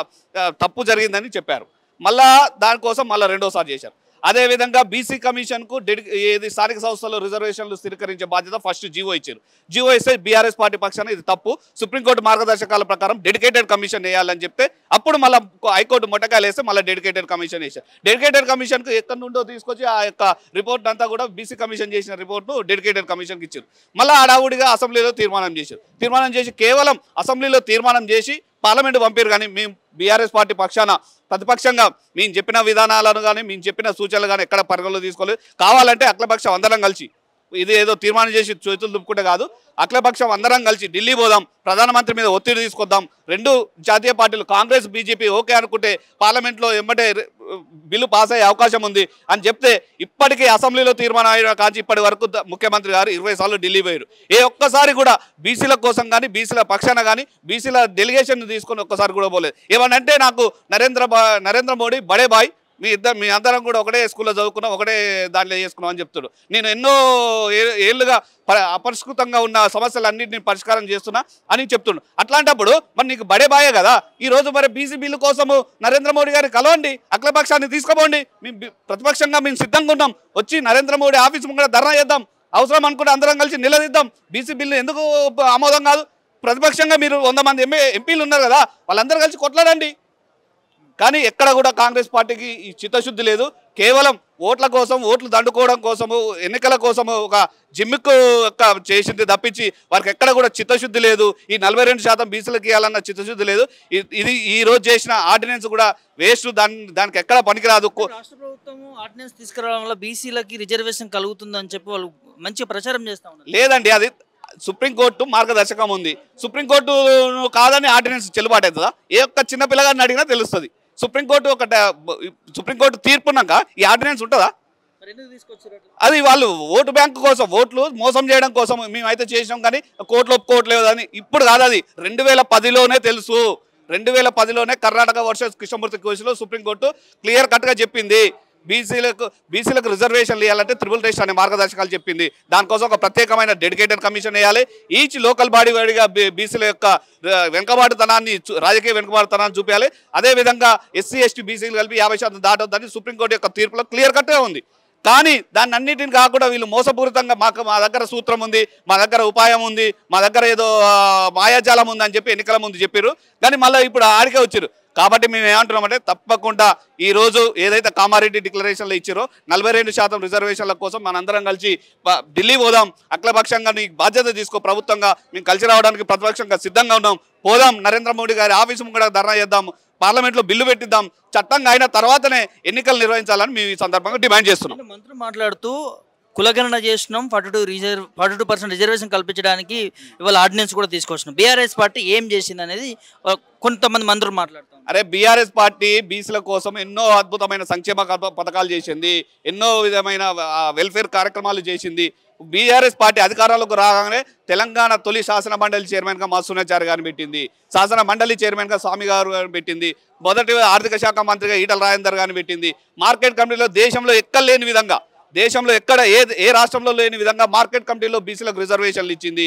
తప్పు జరిగిందని చెప్పారు. మళ్ళా దానికోసం మళ్ళీ రెండోసారి చేశారు. అదేవిధంగా బీసీ కమిషన్కు ఏది స్థానిక సంస్థల్లో రిజర్వేషన్లు స్థిరీకరించే బాధ్యత ఫస్ట్ జీవో ఇచ్చారు. జీవో ఇస్తే బీఆర్ఎస్ పార్టీ పక్షాన ఇది తప్పు, సుప్రీంకోర్టు మార్గదర్శకాల ప్రకారం డెడికేటెడ్ కమిషన్ వేయాలని చెప్తే అప్పుడు మళ్ళీ హైకోర్టు మొట్టకాయలు వేస్తే మళ్ళీ డెడికేటెడ్ కమిషన్ వేశారు. డెడికేటెడ్ కమిషన్కు ఎక్కడి నుండో తీసుకొచ్చి ఆ యొక్క రిపోర్ట్ అంతా కూడా బీసీ కమిషన్ చేసిన రిపోర్ట్ను డెడికేటెడ్ కమిషన్కి ఇచ్చారు. మళ్ళీ హడావుడిగా అసెంబ్లీలో తీర్మానం చేశారు. తీర్మానం చేసి కేవలం అసెంబ్లీలో తీర్మానం చేసి పార్లమెంటు పంపారు. కానీ మేము బీఆర్ఎస్ పార్టీ పక్షాన ప్రతిపక్షంగా మేము చెప్పిన విధానాలను కానీ మేము చెప్పిన సూచనలు కానీ ఎక్కడ పరిగణలో తీసుకోలేదు. కావాలంటే అఖిలపక్షం అందరం కలిసి ఇది ఏదో తీర్మానం చేసి చేతులు దుప్పుకుంటే కాదు, అఖిలపక్షం అందరం కలిసి ఢిల్లీ పోదాం, ప్రధానమంత్రి మీద ఒత్తిడి తీసుకొద్దాం. రెండు జాతీయ పార్టీలు కాంగ్రెస్ బీజేపీ ఓకే అనుకుంటే పార్లమెంట్లో ఎమ్మటే బిల్లు పాస్ అయ్యే అవకాశం ఉంది అని చెప్తే, ఇప్పటికీ అసెంబ్లీలో తీర్మానం అయిన కాంచి ఇప్పటి వరకు ముఖ్యమంత్రి గారు 20 సార్లు ఢిల్లీ పోయారు. ఒక్కసారి కూడా బీసీల కోసం కానీ బీసీల పక్షాన కానీ బీసీల డెలిగేషన్ తీసుకొని ఒక్కసారి కూడా పోలేదు. ఏమనంటే నాకు నరేంద్ర మోడీ బడే బాయ్, మీ అందరం కూడా ఒకటే స్కూల్లో చదువుకున్నాం, ఒకటే దాంట్లో చేసుకున్నాం అని చెప్తాడు. నేను ఎన్నో ఏళ్ళుగా అపరిష్కృతంగా ఉన్న సమస్యలన్నింటినీ పరిష్కారం చేస్తున్నా అని చెప్తుండు. అట్లాంటప్పుడు మరి నీకు బడే బాయే కదా. ఈరోజు మరి బీసీ బిల్లు కోసము నరేంద్ర మోడీ గారిని కలవండి, అఖిలపక్షాన్ని తీసుకుపోండి. మేము ప్రతిపక్షంగా మేము సిద్ధంగా ఉన్నాం, వచ్చి నరేంద్ర మోడీ ఆఫీస్ ముందు ధర్నా చేద్దాం, అవసరం అనుకుంటే అందరం కలిసి నిలదీద్దాం. బీసీ బిల్లు ఎందుకు ఆమోదం కాదు? ప్రతిపక్షంగా మీరు 100 మంది ఎంపీలు ఉన్నారు కదా, వాళ్ళందరూ కలిసి కొట్లాడండి. కానీ ఎక్కడ కూడా కాంగ్రెస్ పార్టీకి ఈ చిత్తశుద్ధి లేదు. కేవలం ఓట్ల కోసం, ఓట్లు దండుకోవడం కోసము, ఎన్నికల కోసము ఒక జిమ్మిక్కు చేసింది తప్పించి వారికి ఎక్కడ కూడా చిత్తశుద్ధి లేదు. ఈ 42% బీసీలకు ఇవ్వాలన్న చిత్తశుద్ధి లేదు. ఇది ఈ రోజు చేసిన ఆర్డినెన్స్ కూడా వేస్ట్, దానికి ఎక్కడ పనికిరాదు. రాష్ట్ర ప్రభుత్వం ఆర్డినెన్స్ తీసుకురావడం వల్ల బీసీలకి రిజర్వేషన్ కలుగుతుందని చెప్పి వాళ్ళు మంచి ప్రచారం చేస్తా ఉన్నారు. లేదండి, అది సుప్రీంకోర్టు మార్గదర్శకం ఉంది. సుప్రీంకోర్టు కాదని ఆర్డినెన్స్ చెల్లుబాటు అవుతుందా? ఏ ఒక్క చిన్న పిల్లగారిని అడిగినా తెలుస్తుంది. సుప్రీంకోర్టు తీర్పున్నాక ఈ ఆర్డినెన్స్ ఉంటుందా? అది వాళ్ళు ఓటు బ్యాంకు కోసం, ఓట్లు మోసం చేయడం కోసం మేమైతే చేసినాం, కానీ కోర్టులు ఒప్పుకోవట్లేదు అని ఇప్పుడు కాదు. అది 2010లోనే తెలుసు. 2010లోనే కర్ణాటక వర్సెస్ కృష్ణమూర్తి కేసులో సుప్రీంకోర్టు క్లియర్ కట్గా చెప్పింది. బీసీలకు రిజర్వేషన్లు ఇవ్వాలంటే ట్రిబుల్ టెస్ట్ అనే మార్గదర్శకాలు చెప్పింది. దానికోసం ఒక ప్రత్యేకమైన డెడికేటెడ్ కమిషన్ వేయాలి. ఈచ్ లోకల్ బాడీ వాడిగా బీసీల యొక్క వెనుకబాటుతనాన్ని, రాజకీయ వెనుకబాటుతనాన్ని చూపించాలి. అదేవిధంగా ఎస్సీ ఎస్టీ బీసీలు కలిపి 50% దాటొద్దని సుప్రీంకోర్టు యొక్క తీర్పులో క్లియర్ కట్గా ఉంది. కానీ దాన్ని అన్నింటిని కాకుండా వీళ్ళు మోసపూరితంగా మా దగ్గర సూత్రం ఉంది, మా దగ్గర ఉపాయం ఉంది, మా దగ్గర ఏదో మాయాజాలం ఉంది అని చెప్పి ఎన్నికల ముందు చెప్పారు. కానీ మళ్ళీ ఇప్పుడు ఆడికే వచ్చారు. కాబట్టి మేము ఏమంటున్నామంటే, తప్పకుండా ఈరోజు ఏదైతే కామారెడ్డి డిక్లరేషన్లో ఇచ్చారో 42% రిజర్వేషన్ల కోసం మనందరం కలిసి ఢిల్లీ పోదాం, అఖిలపక్షంగా నీ బాధ్యత తీసుకో, ప్రభుత్వంగా మేము కలిసి రావడానికి ప్రతిపక్షంగా సిద్ధంగా ఉన్నాం, పోదాం, నరేంద్ర మోడీ గారి ఆఫీసు ముందు ధర్నా చేద్దాం, పార్లమెంట్లో బిల్లు పెట్టిద్దాం, చట్టంగా అయిన తర్వాతనే ఎన్నికలు నిర్వహించాలని మేము ఈ సందర్భంగా డిమాండ్ చేస్తున్నాం. మంత్రులు మాట్లాడుతూ కులగణన చేసినాం, 42% రిజర్వేషన్ కల్పించడానికి ఇవాళ ఆర్డినెన్స్ కూడా తీసుకొచ్చినాం. బీఆర్ఎస్ పార్టీ ఏం చేసింది అనేది కొంతమంది మంత్రులు మాట్లాడుతాం. అరే, బీఆర్ఎస్ పార్టీ బీసీల కోసం ఎన్నో అద్భుతమైన సంక్షేమ పథకాలు చేసింది, ఎన్నో విధమైన వెల్ఫేర్ కార్యక్రమాలు చేసింది. బీఆర్ఎస్ పార్టీ అధికారంలోకి రాగానే తెలంగాణ తొలి శాసన మండలి చైర్మన్గా మాసూనాచారి గారిని పెట్టింది, శాసన మండలి చైర్మన్గా స్వామి గారు పెట్టింది, మొదటి ఆర్థిక శాఖ మంత్రిగా ఈటల రాజేందర్ గారిని పెట్టింది. మార్కెట్ కమిటీలో దేశంలో ఎక్కడ లేని విధంగా, దేశంలో ఎక్కడ ఏ రాష్ట్రంలో లేని విధంగా మార్కెట్ కమిటీలో బీసీలకు రిజర్వేషన్లు ఇచ్చింది.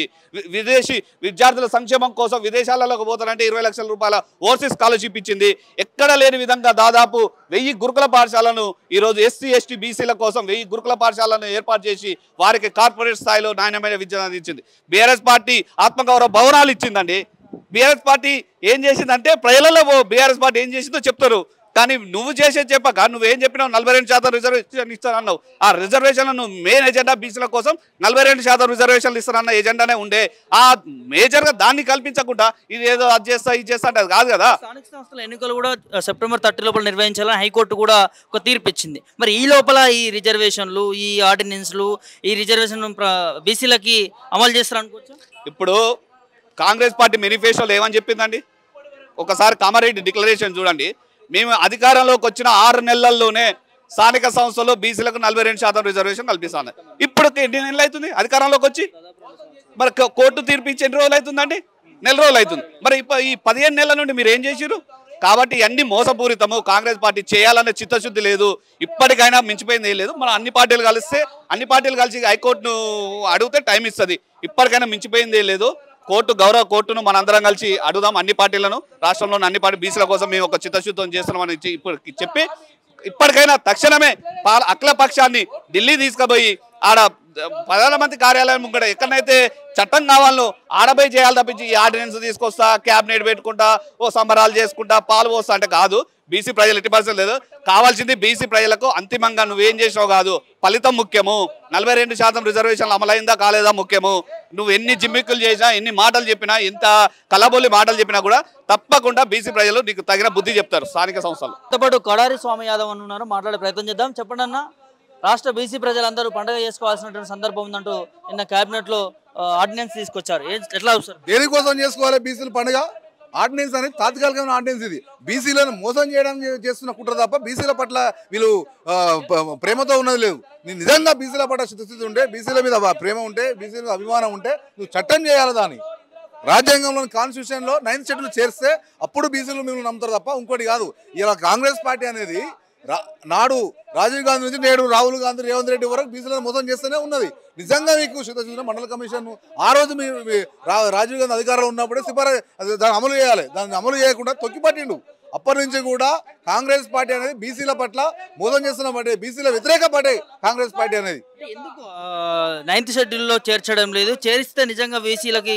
విదేశీ విద్యార్థుల సంక్షేమం కోసం విదేశాలకు పోతారంటే 20 లక్షల రూపాయల ఓవర్సీస్ స్కాలర్షిప్ ఇచ్చింది. ఎక్కడ లేని విధంగా దాదాపు 1000 గురుకుల పాఠశాలను ఈరోజు ఎస్సీ ఎస్టీ బీసీల కోసం 1000 గురుకుల పాఠశాలను ఏర్పాటు చేసి వారికి కార్పొరేట్ స్థాయిలో నాణ్యమైన విద్యను అందించింది. బీఆర్ఎస్ పార్టీ ఆత్మగౌరవ భవనాలు ఇచ్చిందండి. బీఆర్ఎస్ పార్టీ ఏం చేసిందంటే, ప్రజలలో బీఆర్ఎస్ పార్టీ ఏం చేసిందో చెప్తారు, కానీ నువ్వు చేసేది చెప్పక నువ్వేం చెప్పినావు, 42% రిజర్వేషన్ ఇస్తానన్నావు. ఆ రిజర్వేషన్లను మెయిన్ ఎజెండా బీసీల కోసం 42% రిజర్వేషన్లు ఇస్తానన్న ఎజెండానే ఉండే. ఆ మేజర్గా దాన్ని కల్పించకుండా ఇది ఏదో అది చేస్తా ఇది చేస్తా అంటే అది కాదు కదా. స్థానిక సంస్థల ఎన్నికలు కూడా సెప్టెంబర్ 30 లోపల నిర్వహించాలని హైకోర్టు కూడా ఒక తీర్పు ఇచ్చింది. మరి ఈ లోపల ఈ రిజర్వేషన్లు, ఈ ఆర్డినెన్స్లు, ఈ రిజర్వేషన్ బీసీలకి అమలు చేస్తారనుకోవచ్చు. ఇప్పుడు కాంగ్రెస్ పార్టీ మేనిఫెస్టోలో ఏమని చెప్పిందండి? ఒకసారి కామారెడ్డి డిక్లరేషన్ చూడండి. మేము అధికారంలోకి వచ్చిన 6 నెలల్లోనే స్థానిక సంస్థల్లో బీసీలకు 42% రిజర్వేషన్ కల్పిస్తాను. ఇప్పుడు ఎన్ని నెలలు అవుతుంది అధికారంలోకి వచ్చి? మరి కోర్టు తీర్పు ఇచ్చి ఎన్ని రోజులు అవుతుందండి? 4 రోజులు అవుతుంది. మరి ఈ 15 నెలల నుండి మీరు ఏం చేశారు? కాబట్టి అన్ని మోసపూరితము. కాంగ్రెస్ పార్టీ చేయాలనే చిత్తశుద్ధి లేదు. ఇప్పటికైనా మించిపోయింది ఏం లేదు. మన అన్ని పార్టీలు కలిసి హైకోర్టును అడిగితే టైం ఇస్తుంది. ఇప్పటికైనా మించిపోయింది ఏం లేదు. గౌరవ కోర్టును మనందరం కలిసి అడుగుదాం. అన్ని పార్టీలను, రాష్ట్రంలోని అన్ని పార్టీ బీసీల కోసం మేము ఒక చిత్తశుద్ధం చేస్తున్నామని ఇప్పుడు చెప్పి ఇప్పటికైనా తక్షణమే అఖిలపక్షాన్ని ఢిల్లీ తీసుకుపోయి ఆడ ప్రధానమంత్రి కార్యాలయం ముంగడ ఎక్కడైతే చట్టం కావాలో ఆడబోయి చేయాలి తప్పించి ఈ ఆర్డినెన్స్ తీసుకొస్తా, క్యాబినెట్ పెట్టుకుంటా, ఓ సంబరాలు చేసుకుంటా, పాలు పోస్తా అంటే కాదు. బీసీ ప్రజలు ఎట్టి పరిస్థితి లేదు. కావాల్సింది బీసీ ప్రజలకు అంతిమంగా నువ్వేం చేసావు కాదు, ఫలితం ముఖ్యము. 42% రిజర్వేషన్లు అమలైందా కాలేదా ముఖ్యము. నువ్వు ఎన్ని జిమ్మిక్కులు చేసినా, ఎన్ని మాటలు చెప్పినా, ఎంత కలబొల్లి మాటలు చెప్పినా కూడా తప్పకుండా బీసీ ప్రజలు నీకు తగిన బుద్ధి చెప్తారు స్థానిక సంస్థలు. పాటు కడారి స్వామి యాదవ్ ఉన్నారు, మాట్లాడే ప్రయత్నం చేద్దాం. చెప్పండి అన్న, రాష్ట్ర బీసీ ప్రజలందరూ పండుగ చేసుకోవాల్సినటువంటి సందర్భం ఉందంటూ నిన్న కేబినెట్లో ఆర్డినెన్స్ తీసుకొచ్చారు. ఎట్లా సార్? దేనికోసం చేసుకోవాలి బీసీల పండుగ? ఆర్డినెన్స్ అనేది తాత్కాలికమైన ఆర్డినెన్స్. ఇది బీసీలను మోసం చేయడానికి చేస్తున్న కుట్ర తప్ప బీసీల పట్ల వీళ్ళు ప్రేమతో ఉన్నది లేదు. నేను నిజంగా బీసీల పట్ల చిత్తశుద్ధి ఉంటే, బీసీల మీద ప్రేమ ఉంటే, బీసీల అభిమానం ఉంటే నువ్వు చట్టం చేయాలి. దాన్ని రాజ్యాంగంలోని కాన్స్టిట్యూషన్లో 9th షెడ్యూల్ చేస్తే అప్పుడు బీసీలు మిమ్మల్ని నమ్ముతారు తప్ప ఇంకోటి కాదు. ఇలా కాంగ్రెస్ పార్టీ అనేది నాడు రాజీవ్ గాంధీ నుంచి నేడు రాహుల్ గాంధీ, రేవంత్ రెడ్డి వరకు బీసీలను మోసం చేస్తూనే ఉన్నది. నిజంగా మీకు చిత్తశుద్ధి మండల కమిషన్ ఆ రోజు రాజీవ్ గాంధీ అధికారంలో ఉన్నప్పుడే దాన్ని అమలు చేయాలి. దాన్ని అమలు చేయకుండా తొక్కిపట్టిండు. అప్పటి నుంచి కూడా కాంగ్రెస్ పార్టీ అనేది బీసీల పట్ల మోసం చేస్తున్న పార్టీ, బీసీల వ్యతిరేక పార్టీ కాంగ్రెస్ పార్టీ అనేది. ఎందుకు 9th షెడ్యూల్లో చేర్చడం లేదు? చేరిస్తే నిజంగా బీసీలకి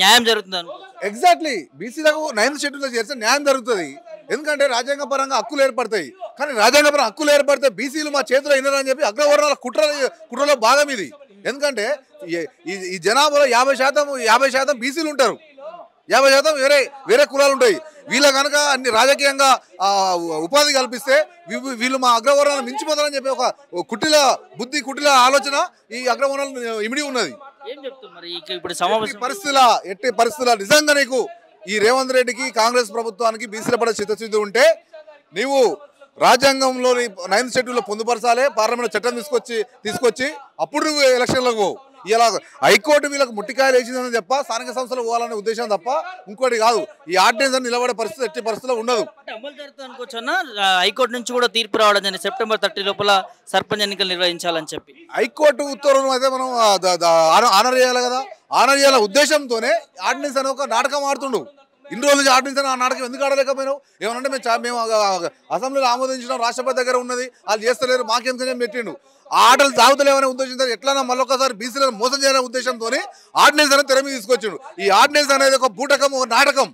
న్యాయం జరుగుతుంది. ఎగ్జాక్ట్లీ, బీసీలకు 9th షెడ్యూల్లో చేరిస్తే న్యాయం జరుగుతుంది. ఎందుకంటే రాజ్యాంగపరంగా హక్కులు ఏర్పడతాయి. కానీ రాజ్యాంగపరంగా హక్కులు ఏర్పడితే బీసీలు మా చేతిలో వినరని చెప్పి అగ్రవర్ణాల కుట్రలో భాగం ఇది. ఎందుకంటే ఈ జనాభాలో 50% బీసీలు ఉంటారు, 50% వేరే కులాలు ఉంటాయి. వీళ్ళ కనుక అన్ని రాజకీయంగా ఉపాధి కల్పిస్తే వీళ్ళు మా అగ్రవర్ణాలను మించిపోతారని చెప్పి ఒక కుటిల ఆలోచన ఈ అగ్రవర్ణాలు ఇమిడి ఉన్నది. ఎట్టి పరిస్థితుల నిజంగా నీకు ఈ రేవంత్ రెడ్డికి, కాంగ్రెస్ ప్రభుత్వానికి బీసీల పట్ల చిత్తశుద్ధి ఉంటే నీవు రాజ్యాంగంలోని 9th షెడ్యూల్లో పొందుపరచాలి. పార్లమెంట్ చట్టం తీసుకొచ్చి అప్పుడు నువ్వు ఎలక్షన్లకు పోవు. ఇలా హైకోర్టు వీళ్ళకి ముట్టికాయలు వేసిందని తప్ప స్థానిక సంస్థలు పోవాలనే ఉద్దేశం తప్ప ఇంకోటి కాదు. ఈ ఆర్డినెన్స్ అని నిలబడే పరిస్థితి ఎట్టి పరిస్థితుల్లో ఉండదు. అమలు జరుగుతుంది అనుకోవచ్చా? హైకోర్టు నుంచి కూడా తీర్పు రావడం జరిగింది, సెప్టెంబర్ 30 లోపల సర్పంచ్ ఎన్నికలు నిర్వహించాలని చెప్పి. హైకోర్టు ఉత్తర్వులను అయితే మనం ఆనర్ చేయాలి కదా. ఆనర్ చేయాల ఉద్దేశంతోనే ఆర్డినెన్స్ అనే ఒక నాటకం ఆడుతుండు. ఇన్ని రోజుల నుంచి ఆర్డినెన్స్ అని ఆ నాటకం ఎందుకు ఆడలేకపోయినావు? ఏమనంటే మేము అసెంబ్లీలో ఆమోదించడం, రాష్ట్రపతి దగ్గర ఉన్నది, వాళ్ళు చేస్తలేరు, మాకెందుకని పెట్టిండు. ఆ ఆటలు సాగుతలేవనే ఉద్దేశంతో ఎట్లన్నా మళ్ళొకసారి బీసీలను మోసం చేయాలనే ఉద్దేశంతో ఆర్డినెన్స్ అనేది తెర మీద తీసుకొచ్చిండు. ఈ ఆర్డినెన్స్ అనేది ఒక బూటకం, ఒక నాటకం.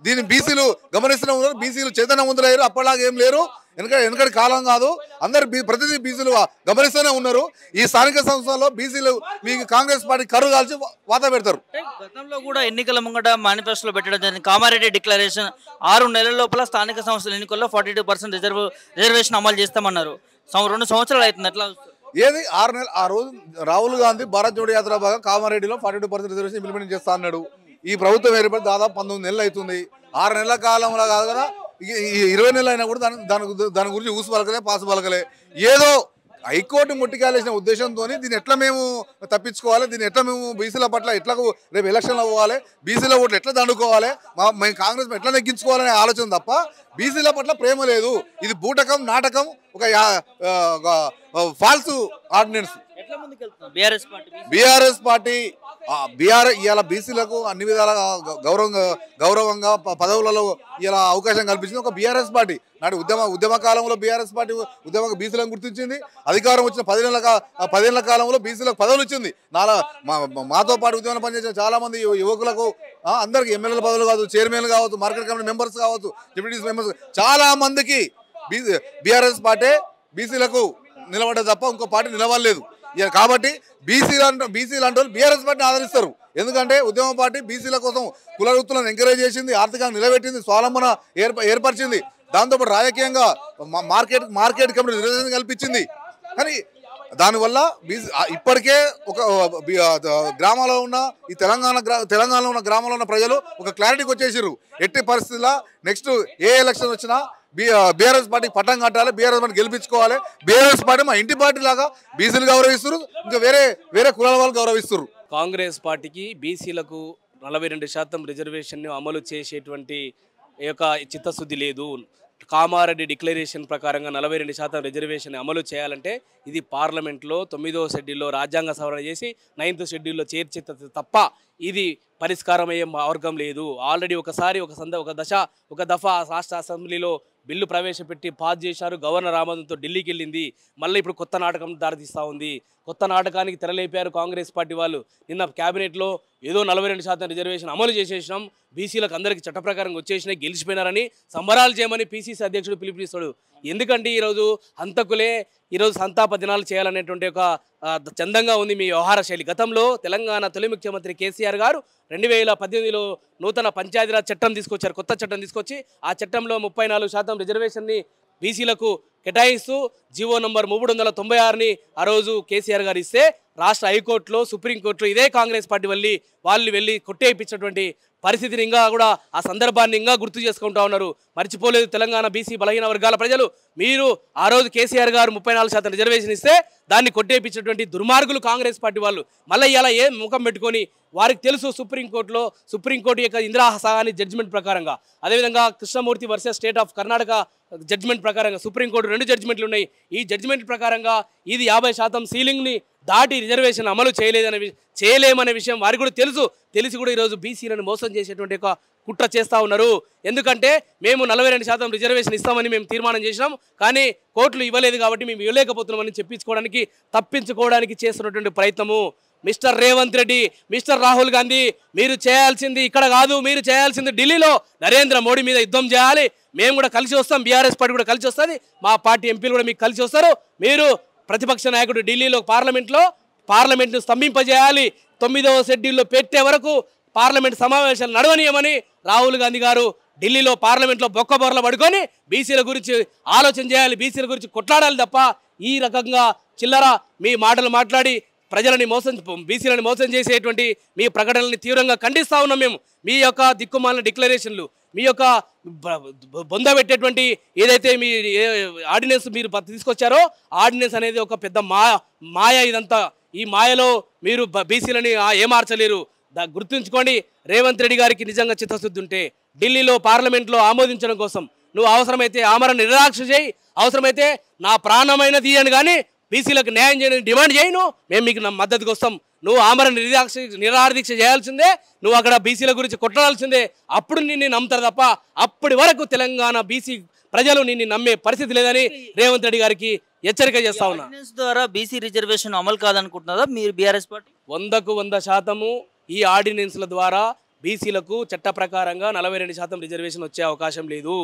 దీన్ని బీసీలు గమనిస్తూనే ఉన్నారు. బీసీలు చైతన్యవంతులయ్యారు, అప్పటిలాగా ఏం లేరు. వెనకటి కాలం కాదు, అందరు ప్రతిదీ బీసీలు గమనిస్తూనే ఉన్నారు. ఈ స్థానిక సంస్థల్లో బీసీలు మీకు కాంగ్రెస్ పార్టీ కరువు కాల్చి వాత పెడతారు. గతంలో కూడా ఎన్నికల ముంగట మేనిఫెస్టోలో పెట్టడం జరిగింది. కామారెడ్డి డిక్లరేషన్ 6 నెలల లోపల స్థానిక సంస్థల ఎన్నికల్లో 42% రిజర్వేషన్ అమలు చేస్తామన్నారు. 2 సంవత్సరాలు అవుతుంది. ఎట్లా ఏది 6 నెలలు? ఆ రోజు రాహుల్ గాంధీ భారత్ జోడో యాత్ర భాగం కామారెడ్డిలో 42% రిజర్వేషన్ ఇంప్లిమెంట్ చేస్తా అన్నాడు. ఈ ప్రభుత్వం ఏర్పడి దాదాపు 19 నెలలు అవుతుంది. 6 నెలల కాలంలో కాదు కదా, 20 నెలలు అయినా కూడా దాని గురించి ఊసు పలకలే, పాసు పలకలే. ఏదో హైకోర్టు ముట్టికాలేసిన ఉద్దేశంతో దీన్ని ఎట్లా మేము తప్పించుకోవాలి, దీన్ని ఎట్లా మేము బీసీల పట్ల ఎట్లా రేపు ఎలక్షన్లో పోవాలి, బీసీల ఓట్లు ఎట్లా దండుకోవాలి, మేము కాంగ్రెస్ ఎట్లా నెగ్గించుకోవాలనే ఆలోచన తప్ప బీసీల పట్ల ప్రేమ లేదు. ఇది బూటకం, నాటకం, ఒక ఫాల్స్ ఆర్డినెన్స్. బీఆర్ఎస్ పార్టీ ఇవాళ బీసీలకు అన్ని విధాలుగా గౌరవంగా పదవులలో ఇలా అవకాశం కల్పించింది ఒక బీఆర్ఎస్ పార్టీ. నాటి ఉద్యమ కాలంలో బీఆర్ఎస్ పార్టీ బీసీలను గుర్తించింది. అధికారం వచ్చిన 10 ఏళ్ల కాలంలో బీసీలకు పదవులు ఇచ్చింది. మాతో పాటు ఉద్యమంలో పనిచేసిన చాలా మంది యువకులకు అందరికి ఎమ్మెల్యేల పదవులు కావచ్చు, చైర్మన్లు కావచ్చు, మార్కెట్ కమిటీ మెంబర్స్ కావచ్చు, డిప్యూటీస్ మెంబర్స్, చాలా మందికి బీఆర్ఎస్ పార్టీ బీసీలకు నిలబడ్డ తప్ప ఇంకో పార్టీ నిలబడలేదు. కాబట్టి బీసీలు అంటే బీఆర్ఎస్ పార్టీని ఆదరిస్తారు. ఎందుకంటే ఉద్యమ పార్టీ బీసీల కోసం కుల వృత్తులను ఎంకరేజ్ చేసింది, ఆర్థికంగా నిలబెట్టింది, స్వావలంబన ఏర్పరిచింది. దాంతోపాటు రాజకీయంగా మార్కెట్ కమిటీ రిజర్వేషన్ కల్పించింది. కానీ దానివల్ల ఇప్పటికే ఒక గ్రామాల్లో ఉన్న ఈ తెలంగాణలో ఉన్న గ్రామాల్లో ఉన్న ప్రజలు ఒక క్లారిటీకి వచ్చేసారు. ఎట్టి పరిస్థితుల్లో నెక్స్ట్ ఏ ఎలక్షన్ వచ్చినా బీఆర్ఎస్ పార్టీకి పట్టం కట్టాలి, బీఆర్ఎస్ పార్టీ గెలిపించుకోవాలి. బీఆర్ఎస్ పార్టీ మా ఇంటి పార్టీ లాగా బీసీలు గౌరవిస్తారు, ఇంకా వేరే కులాల వాళ్ళు గౌరవిస్తారు. కాంగ్రెస్ పార్టీకి బీసీలకు 42% రిజర్వేషన్ అమలు చేసేటువంటి యొక్క చిత్తశుద్ధి లేదు. కామారెడ్డి డిక్లరేషన్ ప్రకారంగా 42% రిజర్వేషన్ అమలు చేయాలంటే ఇది పార్లమెంట్లో 9వ షెడ్యూల్లో రాజ్యాంగ సవరణ చేసి 9th షెడ్యూల్లో చేర్చే తప్ప ఇది పరిష్కారం అయ్యే మార్గం లేదు. ఆల్రెడీ ఒక దఫా రాష్ట్ర అసెంబ్లీలో బిల్లు ప్రవేశపెట్టి పాస్ చేశారు. గవర్నర్ ఆమోదంతో ఢిల్లీకి వెళ్ళింది. మళ్ళీ ఇప్పుడు కొత్త నాటకం దారితీస్తూ ఉంది. కొత్త నాటకానికి తెరలేపారు కాంగ్రెస్ పార్టీ వాళ్ళు. నిన్న క్యాబినెట్లో ఏదో 42% రిజర్వేషన్ అమలు చేసేసినాం, బీసీలకు అందరికీ చట్ట ప్రకారం వచ్చేసినాయి, గెలిచిపోయినారని సంబరాలు చేయమని పీసీసీ అధ్యక్షుడు పిలుపునిస్తాడు. ఎందుకంటే ఈరోజు హంతకులే ఈరోజు సంతాప దినాలు చేయాలనేటువంటి ఒక చందంగా ఉంది మీ వ్యవహార శైలి. గతంలో తెలంగాణ తొలి ముఖ్యమంత్రి కేసీఆర్ గారు 2018లో నూతన పంచాయతీరాజ్ చట్టం తీసుకొచ్చారు. కొత్త చట్టం తీసుకొచ్చి ఆ చట్టంలో 34% రిజర్వేషన్ని బీసీలకు కేటాయిస్తూ జీవో నంబర్ 396ని ఆ రోజు కేసీఆర్ గారు ఇస్తే రాష్ట్ర హైకోర్టులో సుప్రీంకోర్టులో ఇదే కాంగ్రెస్ పార్టీ వాళ్ళు వెళ్ళి కొట్టేయించినటువంటి పరిస్థితిని ఇంకా కూడా ఆ సందర్భాన్ని ఇంకా గుర్తు చేసుకుంటా ఉన్నారు. మర్చిపోలేదు తెలంగాణ బీసీ బలహీన వర్గాల ప్రజలు. మీరు ఆ రోజు కేసీఆర్ గారు 34% రిజర్వేషన్ ఇస్తే దాన్ని కొట్టేయించినటువంటి దుర్మార్గులు కాంగ్రెస్ పార్టీ వాళ్ళు మళ్ళీ ఇలా ఏ ముఖం పెట్టుకొని వారికి తెలుసు సుప్రీంకోర్టు యొక్క ఇందిరా సహాని జడ్జిమెంట్ ప్రకారంగా, అదేవిధంగా Krishnamurthy versus state of Karnataka judgement ప్రకారంగా సుప్రీంకోర్టు 2 జడ్జిమెంట్లు ఉన్నాయి. ఈ జడ్జిమెంట్ ప్రకారంగా ఇది 50% సీలింగ్ని దాటి రిజర్వేషన్ అమలు చేయలేమనే విషయం వారికి కూడా తెలిసి కూడా ఈరోజు బీసీలను మోసం చేసేటువంటి ఒక కుట్ర చేస్తూ ఉన్నారు. ఎందుకంటే మేము 42% రిజర్వేషన్ ఇస్తామని మేము తీర్మానం చేసినాం, కానీ కోర్టులు ఇవ్వలేదు కాబట్టి మేము ఇవ్వలేకపోతున్నామని తప్పించుకోవడానికి చేస్తున్నటువంటి ప్రయత్నము. మిస్టర్ రేవంత్ రెడ్డి, మిస్టర్ రాహుల్ గాంధీ, మీరు చేయాల్సింది ఇక్కడ కాదు, మీరు చేయాల్సింది ఢిల్లీలో నరేంద్ర మోడీ మీద యుద్ధం చేయాలి. మేము కూడా కలిసి వస్తాం, బీఆర్ఎస్ పార్టీ కూడా కలిసి వస్తుంది, మా పార్టీ ఎంపీలు కూడా మీకు కలిసి వస్తారు. మీరు ప్రతిపక్ష నాయకుడు ఢిల్లీలో పార్లమెంట్ను స్తంభింపజేయాలి. 9వ షెడ్యూల్లో పెట్టే వరకు పార్లమెంట్ సమావేశాలు నడవనీయమని రాహుల్ గాంధీ గారు ఢిల్లీలో పార్లమెంట్లో బొక్కబొరల పడుకొని బీసీల గురించి ఆలోచన చేయాలి, బీసీల గురించి కొట్లాడాలి తప్ప ఈ రకంగా చిల్లర మీ మాటలు మాట్లాడి బీసీలను మోసం చేసేటువంటి మీ ప్రకటనల్ని తీవ్రంగా ఖండిస్తూ ఉన్నాం మేము. మీ యొక్క దిక్కుమాలిన డిక్లరేషన్లు, మీ యొక్క బొందబెట్టేటువంటి ఏదైతే మీ ఆర్డినెన్స్ మీరు తీసుకొచ్చారో ఆర్డినెన్స్ అనేది ఒక పెద్ద మాయ. ఇదంతా ఈ మాయలో మీరు బీసీలని ఏమార్చలేరు. గుర్తుంచుకోండి, రేవంత్ రెడ్డి గారికి నిజంగా చిత్తశుద్ధి ఉంటే ఢిల్లీలో పార్లమెంట్లో ఆమోదించడం కోసం నువ్వు అవసరమైతే ఆమరణ నిరాక్ష చేయి, అవసరమైతే నా ప్రాణమైన తీయను కానీ బీసీలకు న్యాయం చేయని డిమాండ్ చేయను, మేము మీకు మద్దతుకు వస్తాం. నువ్వు ఆమరణ నిరాహారదీక్ష చేయాల్సిందే, నువ్వు అక్కడ బీసీల గురించి కొట్టాల్సిందే. అప్పుడు నిన్ను నమ్ముతారు తప్ప అప్పటి వరకు తెలంగాణ బీసీ ప్రజలు నిన్ను నమ్మే పరిస్థితి లేదని రేవంత్ రెడ్డి గారికి హెచ్చరిక చేస్తా ఉన్నా. ద్వారా బీసీ రిజర్వేషన్ అమలు కాదనుకుంటున్నారా మీరు బీఆర్ఎస్ పార్టీ? 100% ఈ ఆర్డినెన్స్ల ద్వారా బీసీలకు చట్ట ప్రకారంగా 42% రిజర్వేషన్ వచ్చే అవకాశం లేదు.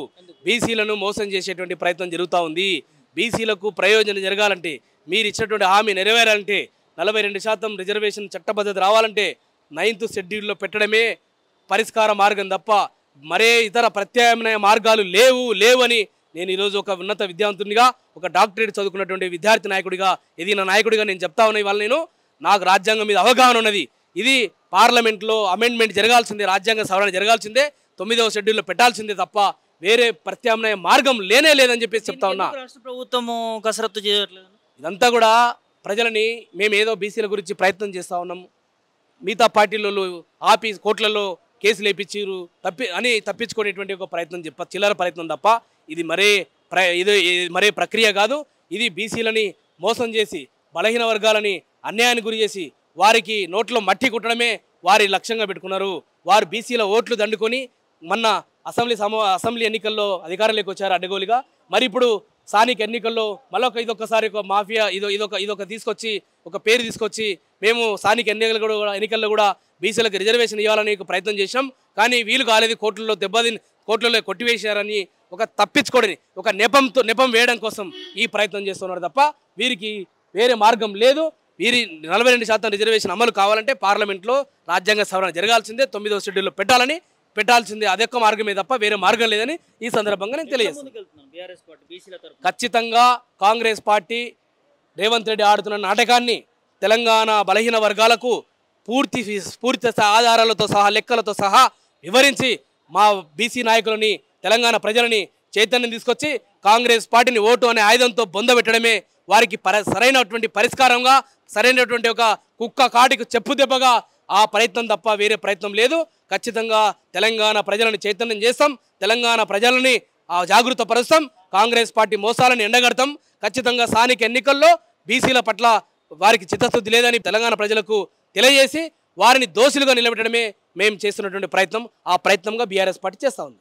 బీసీలను మోసం చేసేటువంటి ప్రయత్నం జరుగుతూ ఉంది. బీసీలకు ప్రయోజనం జరగాలంటే, మీరు ఇచ్చినటువంటి హామీ నెరవేరాలంటే, 42% రిజర్వేషన్ చట్టబద్ధత రావాలంటే 9th షెడ్యూల్లో పెట్టడమే పరిష్కార మార్గం తప్ప మరే ఇతర ప్రత్యామ్నాయ మార్గాలు లేవని నేను ఈరోజు ఒక ఉన్నత విద్యావంతునిగా, ఒక డాక్టరేట్ చదువుకున్నటువంటి విద్యార్థి నాయకుడిగా, నా నాయకుడిగా నేను చెప్తా ఉన్నా. ఇవాళ నాకు రాజ్యాంగం మీద అవగాహన ఉన్నది. ఇది పార్లమెంట్లో అమెండ్మెంట్ జరగాల్సిందే, రాజ్యాంగ సవరణ జరగాల్సిందే, 9వ షెడ్యూల్లో పెట్టాల్సిందే తప్ప వేరే ప్రత్యామ్నాయ మార్గం లేదని చెప్పేసి చెప్తా ఉన్నా. రాష్ట్ర ప్రభుత్వము కసరత్తు చేయట్లేదు. ఇదంతా కూడా ప్రజలని మేము ఏదో బీసీల గురించి ప్రయత్నం చేస్తూ ఉన్నాము, మిగతా పార్టీలలో ఆపి కోర్టులలో కేసులు వేయించారు తప్పించుకునేటువంటి ఒక ప్రయత్నం చిల్లర ప్రయత్నం తప్ప ఇది మరే ప్రక్రియ కాదు. ఇది బీసీలని మోసం చేసి బలహీన వర్గాలని అన్యాయానికి గురి చేసి వారికి నోట్లో మట్టి కుట్టడమే వారి లక్ష్యంగా పెట్టుకున్నారు. వారు బీసీల ఓట్లు దండుకొని మొన్న అసెంబ్లీ ఎన్నికల్లో అధికారంలోకి వచ్చారు అడ్డగోలుగా. మరి ఇప్పుడు స్థానిక ఎన్నికల్లో మళ్ళీ ఇదొకసారి ఒక మాఫియా ఇదొక తీసుకొచ్చి ఒక పేరు తీసుకొచ్చి మేము స్థానిక ఎన్నికల్లో కూడా బీసీలకు రిజర్వేషన్ ఇవ్వాలని ప్రయత్నం చేశాం. కానీ వీలు కాలేదు, కోర్టులలో కొట్టివేశారని ఒక తప్పించుకోవడని ఒక నెపం వేయడం కోసం ఈ ప్రయత్నం చేస్తున్నారు తప్ప వీరికి వేరే మార్గం లేదు. వీరి 42% రిజర్వేషన్ అమలు కావాలంటే పార్లమెంట్లో రాజ్యాంగ సవరణ జరగాల్సిందే, 9వ షెడ్యూల్లో పెట్టాల్సిందే. అదొక్క మార్గమే తప్ప వేరే మార్గం లేదని ఈ సందర్భంగా నేను తెలియజేస్తాను. ఖచ్చితంగా కాంగ్రెస్ పార్టీ రేవంత్ రెడ్డి ఆడుతున్న నాటకాన్ని తెలంగాణ బలహీన వర్గాలకు పూర్తి ఆధారాలతో సహా లెక్కలతో సహా వివరించి మా బీసీ నాయకులని తెలంగాణ ప్రజలని చైతన్యం తీసుకొచ్చి కాంగ్రెస్ పార్టీని ఓటు అనే ఆయుధంతో బొందబెట్టడమే వారికి సరైనటువంటి పరిష్కారంగా, సరైనటువంటి ఒక కుక్క కాటికి చెప్పు దెబ్బగా ఆ ప్రయత్నం తప్ప వేరే ప్రయత్నం లేదు. ఖచ్చితంగా తెలంగాణ ప్రజలను చైతన్యం చేస్తాం, తెలంగాణ ప్రజలని జాగృత పరుస్తాం, కాంగ్రెస్ పార్టీ మోసాలను ఎండగడతాం. ఖచ్చితంగా స్థానిక ఎన్నికల్లో బీసీల పట్ల వారికి చిత్తశుద్ధి లేదని తెలంగాణ ప్రజలకు తెలియజేసి వారిని దోషులుగా నిలబెట్టడమే మేము చేస్తున్నటువంటి ప్రయత్నం. ఆ ప్రయత్నంగా బీఆర్ఎస్ పార్టీ చేస్తూ ఉంది.